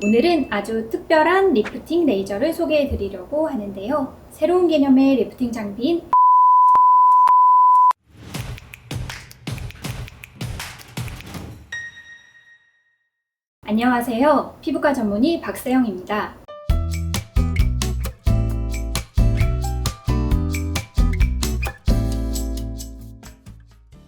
오늘은 아주 특별한 리프팅 레이저를 소개해 드리려고 하는데요. 새로운 개념의 리프팅 장비인 안녕하세요. 피부과 전문의 박세영입니다.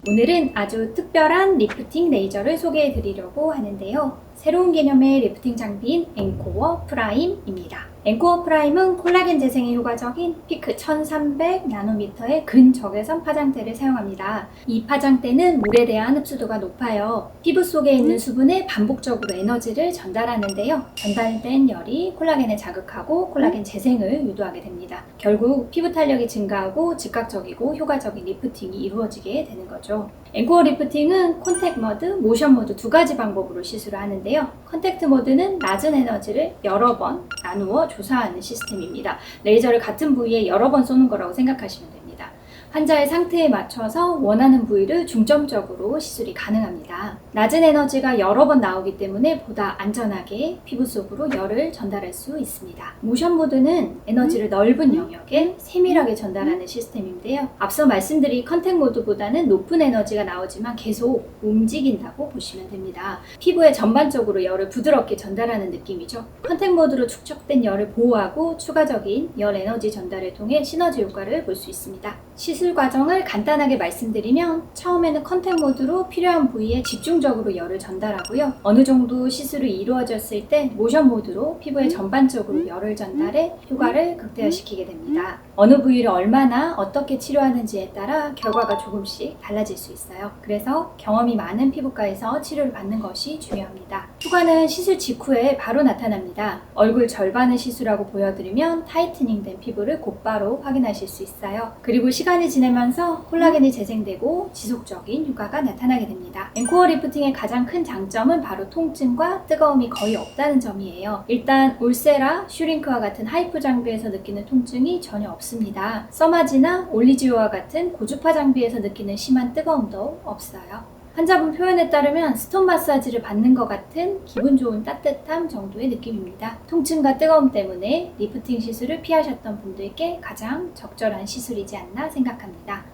오늘은 아주 특별한 리프팅 레이저를 소개해 드리려고 하는데요. 새로운 개념의 리프팅 장비인 앵코어 프라임입니다. 앵코어 프라임은 콜라겐 재생에 효과적인 피크 1300나노미터의 근적외선 파장대를 사용합니다. 이 파장대는 물에 대한 흡수도가 높아요. 피부 속에 있는 수분에 반복적으로 에너지를 전달하는데요. 전달된 열이 콜라겐을 자극하고 콜라겐 재생을 유도하게 됩니다. 결국 피부 탄력이 증가하고 즉각적이고 효과적인 리프팅이 이루어지게 되는 거죠. 앵코어 리프팅은 컨택 모드, 모션 모드 두 가지 방법으로 시술을 하는데요. 컨택트 모드는 낮은 에너지를 여러 번 나누어 조사하는 시스템입니다. 레이저를 같은 부위에 여러 번 쏘는 거라고 생각하시면 됩니다. 환자의 상태에 맞춰서 원하는 부위를 중점적으로 시술이 가능합니다. 낮은 에너지가 여러 번 나오기 때문에 보다 안전하게 피부 속으로 열을 전달할 수 있습니다. 모션 모드는 에너지를 넓은 영역에 세밀하게 전달하는 시스템인데요. 앞서 말씀드린 컨택 모드보다는 높은 에너지가 나오지만 계속 움직인다고 보시면 됩니다. 피부에 전반적으로 열을 부드럽게 전달하는 느낌이죠. 컨택 모드로 축적된 열을 보호하고 추가적인 열 에너지 전달을 통해 시너지 효과를 볼 수 있습니다. 시술 과정을 간단하게 말씀드리면 처음에는 컨택 모드로 필요한 부위에 집중적으로 열을 전달하고요. 어느 정도 시술이 이루어졌을 때 모션 모드로 피부에 전반적으로 열을 전달해 효과를 극대화시키게 됩니다. 어느 부위를 얼마나 어떻게 치료하는지에 따라 결과가 조금씩 달라질 수 있어요. 그래서 경험이 많은 피부과에서 치료를 받는 것이 중요합니다. 효과는 시술 직후에 바로 나타납니다. 얼굴 절반을 시술하고 보여드리면 타이트닝된 피부를 곧바로 확인하실 수 있어요. 그리고 시간이 지나면서 콜라겐이 재생되고 지속적인 효과가 나타나게 됩니다. 앵코어 리프팅의 가장 큰 장점은 바로 통증과 뜨거움이 거의 없다는 점이에요. 일단 울세라, 슈링크와 같은 하이프 장비에서 느끼는 통증이 전혀 없습니다. 써마지나 올리지오와 같은 고주파 장비에서 느끼는 심한 뜨거움도 없어요. 환자분 표현에 따르면 스톤 마사지를 받는 것 같은 기분 좋은 따뜻함 정도의 느낌입니다. 통증과 뜨거움 때문에 리프팅 시술을 피하셨던 분들께 가장 적절한 시술이지 않나 생각합니다.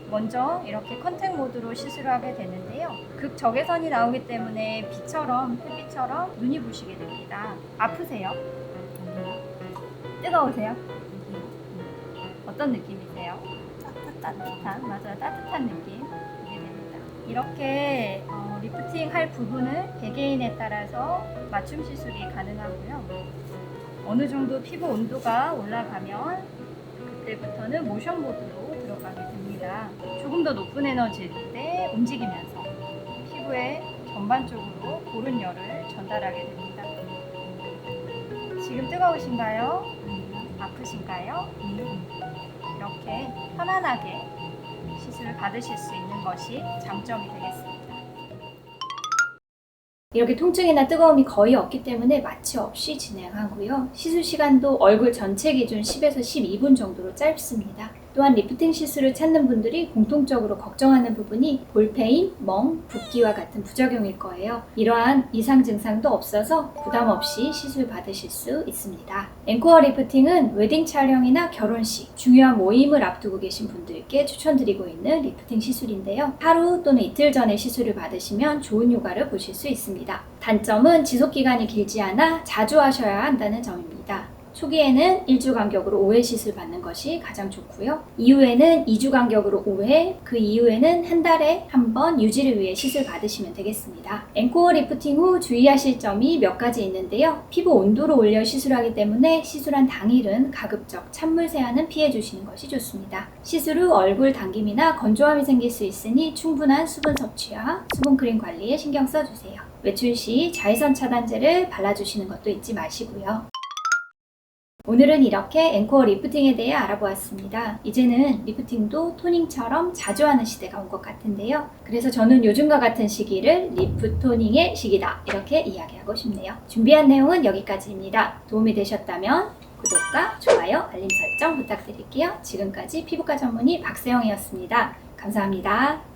먼저 이렇게 컨택 모드로 시술을 하게 되는데요. 극적외선이 나오기 때문에 빛처럼, 햇빛처럼 눈이 부시게 됩니다. 아프세요? 뜨거우세요? 어떤 느낌이세요? 따뜻한, 맞아요. 따뜻한 느낌. 이렇게 리프팅 할 부분을 개개인에 따라서 맞춤 시술이 가능하고요. 어느 정도 피부 온도가 올라가면 그때부터는 모션 모드로 들어가게 됩니다. 조금 더 높은 에너지일 때 움직이면서 피부에 전반적으로 고른 열을 전달하게 됩니다. 지금 뜨거우신가요? 아프신가요? 이렇게 편안하게 시술을 받으실 수 있는 것이 장점이 되겠습니다. 이렇게 통증이나 뜨거움이 거의 없기 때문에 마취 없이 진행하고요. 시술 시간도 얼굴 전체 기준 10에서 12분 정도로 짧습니다. 또한 리프팅 시술을 찾는 분들이 공통적으로 걱정하는 부분이 볼페인, 멍, 붓기와 같은 부작용일 거예요. 이러한 이상 증상도 없어서 부담 없이 시술 받으실 수 있습니다. 앵코어 리프팅은 웨딩 촬영이나 결혼식, 중요한 모임을 앞두고 계신 분들께 추천드리고 있는 리프팅 시술인데요. 하루 또는 이틀 전에 시술을 받으시면 좋은 효과를 보실 수 있습니다. 단점은 지속기간이 길지 않아 자주 하셔야 한다는 점입니다. 초기에는 1주 간격으로 5회 시술 받는 것이 가장 좋고요. 이후에는 2주 간격으로 5회, 그 이후에는 한 달에 한 번 유지를 위해 시술 받으시면 되겠습니다. 앵코어 리프팅 후 주의하실 점이 몇 가지 있는데요. 피부 온도를 올려 시술하기 때문에 시술한 당일은 가급적 찬물 세안은 피해 주시는 것이 좋습니다. 시술 후 얼굴 당김이나 건조함이 생길 수 있으니 충분한 수분 섭취와 수분크림 관리에 신경 써주세요. 외출 시 자외선 차단제를 발라주시는 것도 잊지 마시고요. 오늘은 이렇게 앵코어 리프팅에 대해 알아보았습니다. 이제는 리프팅도 토닝처럼 자주 하는 시대가 온 것 같은데요. 그래서 저는 요즘과 같은 시기를 리프토닝의 시기다 이렇게 이야기하고 싶네요. 준비한 내용은 여기까지입니다. 도움이 되셨다면 구독과 좋아요, 알림 설정 부탁드릴게요. 지금까지 피부과 전문의 박세영이었습니다. 감사합니다.